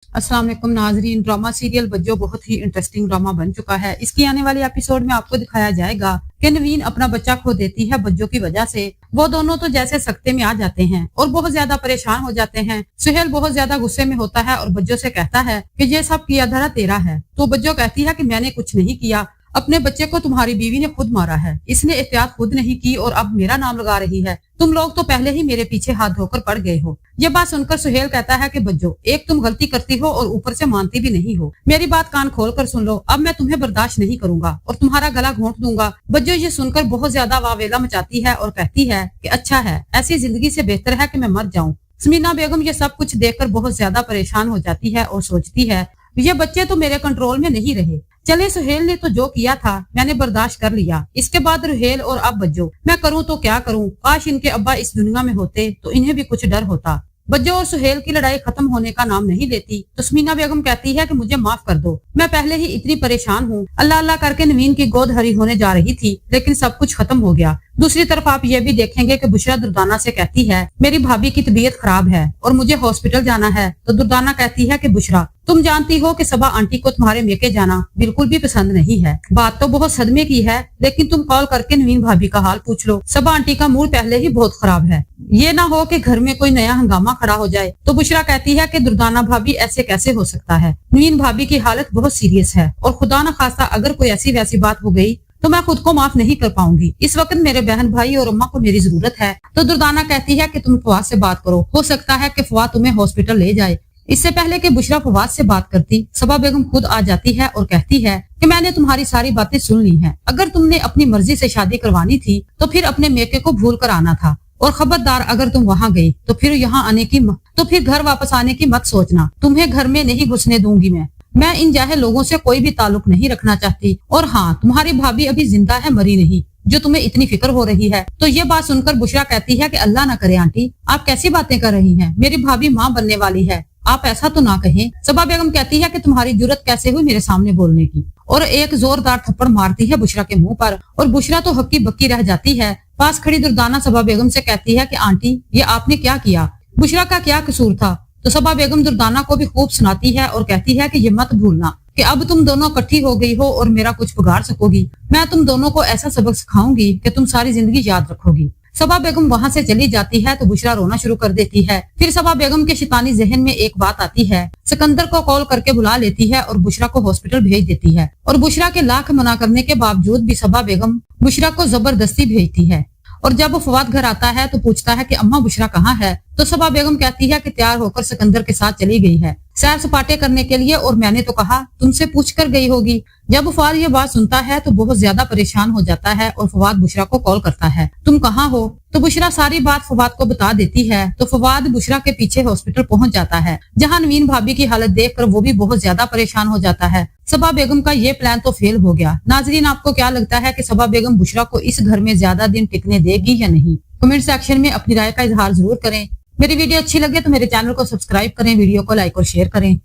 अस्सलाम वालेकुम नाजरीन। ड्रामा सीरियल बज्जो बहुत ही इंटरेस्टिंग ड्रामा बन चुका है। इसकी आने वाली एपिसोड में आपको दिखाया जाएगा कि नवीन अपना बच्चा खो देती है बज्जो की वजह से। वो दोनों तो जैसे सकते में आ जाते हैं और बहुत ज्यादा परेशान हो जाते हैं। सुहेल बहुत ज्यादा गुस्से में होता है और बज्जो से कहता है कि ये सब किया धरा तेरा है। तो बज्जो कहती है कि मैंने कुछ नहीं किया, अपने बच्चे को तुम्हारी बीवी ने खुद मारा है, इसने एहतियात खुद नहीं की और अब मेरा नाम लगा रही है। तुम लोग तो पहले ही मेरे पीछे हाथ धोकर पड़ गए हो। ये बात सुनकर सुहेल कहता है कि बज्जो, एक तुम गलती करती हो और ऊपर से मानती भी नहीं हो। मेरी बात कान खोल कर सुन लो, अब मैं तुम्हें बर्दाश्त नहीं करूंगा और तुम्हारा गला घोंट दूंगा। बज्जो ये सुनकर बहुत ज्यादा वावेला मचाती है और कहती है कि अच्छा है, ऐसी जिंदगी से बेहतर है कि मैं मर जाऊं। समीना बेगम ये सब कुछ देखकर बहुत ज्यादा परेशान हो जाती है और सोचती है ये बच्चे तो मेरे कंट्रोल में नहीं रहे। चले, सुहेल ने तो जो किया था मैंने बर्दाश्त कर लिया, इसके बाद रुहेल और अब बज्जो, मैं करूं तो क्या करूं। काश इनके अब्बा इस दुनिया में होते तो इन्हें भी कुछ डर होता। बज्जो और सुहेल की लड़ाई खत्म होने का नाम नहीं लेती तो समीना बेगम कहती है कि मुझे माफ कर दो, मैं पहले ही इतनी परेशान हूँ। अल्लाह अल्लाह करके नवीन की गोद हरी होने जा रही थी लेकिन सब कुछ खत्म हो गया। दूसरी तरफ आप ये भी देखेंगे कि बुशरा दुर्दाना से कहती है मेरी भाभी की तबीयत खराब है और मुझे हॉस्पिटल जाना है। तो दुर्दाना कहती है कि बुशरा, तुम जानती हो कि सबा आंटी को तुम्हारे मेके जाना बिल्कुल भी पसंद नहीं है। बात तो बहुत सदमे की है लेकिन तुम कॉल करके नवीन भाभी का हाल पूछ लो। सबा आंटी का मूड पहले ही बहुत खराब है, ये ना हो कि घर में कोई नया हंगामा खड़ा हो जाए। तो बुशरा कहती है कि दुर्दाना भाभी ऐसे कैसे हो सकता है, नवीन भाभी की हालत बहुत सीरियस है और खुदा न खास्ता अगर कोई ऐसी वैसी बात हो गई तो मैं खुद को माफ नहीं कर पाऊंगी। इस वक्त मेरे बहन भाई और अम्मा को मेरी जरूरत है। तो दुर्दाना कहती है कि तुम फवाद से बात करो, हो सकता है कि फवाद तुम्हें हॉस्पिटल ले जाए। इससे पहले कि बुशरा फवाद से बात करती, सबा बेगम खुद आ जाती है और कहती है कि मैंने तुम्हारी सारी बातें सुन ली हैं। अगर तुमने अपनी मर्जी से शादी करवानी थी तो फिर अपने मेके को भूल कर आना था और खबरदार अगर तुम वहाँ गई तो फिर यहाँ आने की तो फिर घर वापस आने की मत सोचना। तुम्हें घर में नहीं घुसने दूंगी मैं इन जाहे लोगों से कोई भी ताल्लुक नहीं रखना चाहती। और हाँ, तुम्हारी भाभी अभी जिंदा है, मरी नहीं, जो तुम्हें इतनी फिक्र हो रही है। तो ये बात सुनकर बुशरा कहती है कि अल्लाह ना करे आंटी, आप कैसी बातें कर रही हैं, मेरी भाभी माँ बनने वाली है, आप ऐसा तो ना कहें। सबा बेगम कहती है कि तुम्हारी जुर्रत कैसे हुई मेरे सामने बोलने की, और एक जोरदार थप्पड़ मारती है बुशरा के मुंह पर और बुशरा तो हक्की बक्की रह जाती है। पास खड़ी दुर्दाना सबा बेगम से कहती है कि आंटी ये आपने क्या किया, बुशरा का क्या कसूर था। तो सबा बेगम दुर्दाना को भी खूब सुनाती है और कहती है कि ये मत भूलना कि अब तुम दोनों इकट्ठी हो गई हो और मेरा कुछ बिगाड़ सकोगी। मैं तुम दोनों को ऐसा सबक सिखाऊंगी कि तुम सारी जिंदगी याद रखोगी। सबा बेगम वहां से चली जाती है तो बुशरा रोना शुरू कर देती है। फिर सबा बेगम के शैतानी जहन में एक बात आती है, सिकंदर को कॉल करके बुला लेती है और बुशरा को हॉस्पिटल भेज देती है। और बुशरा के लाख मना करने के बावजूद भी सबा बेगम बुशरा को जबरदस्ती भेजती है। और जब फवाद घर आता है तो पूछता है कि अम्मा बुशरा कहाँ है। तो सबा बेगम कहती है कि तैयार होकर सिकंदर के साथ चली गई है सैर सपाटे करने के लिए, और मैंने तो कहा तुमसे पूछ कर गई होगी। जब फवाद ये बात सुनता है तो बहुत ज्यादा परेशान हो जाता है और फवाद बुशरा को कॉल करता है, तुम कहाँ हो। तो बुशरा सारी बात फवाद को बता देती है। तो फवाद बुशरा के पीछे हॉस्पिटल पहुंच जाता है जहां नवीन भाभी की हालत देखकर वो भी बहुत ज्यादा परेशान हो जाता है। सबा बेगम का ये प्लान तो फेल हो गया। नाजरीन, आपको क्या लगता है कि सबा बेगम बुशरा को इस घर में ज्यादा दिन टिकने देगी या नहीं? कमेंट सेक्शन में अपनी राय का इजहार जरूर करें। मेरी वीडियो अच्छी लगे तो मेरे चैनल को सब्सक्राइब करें, वीडियो को लाइक और शेयर करें।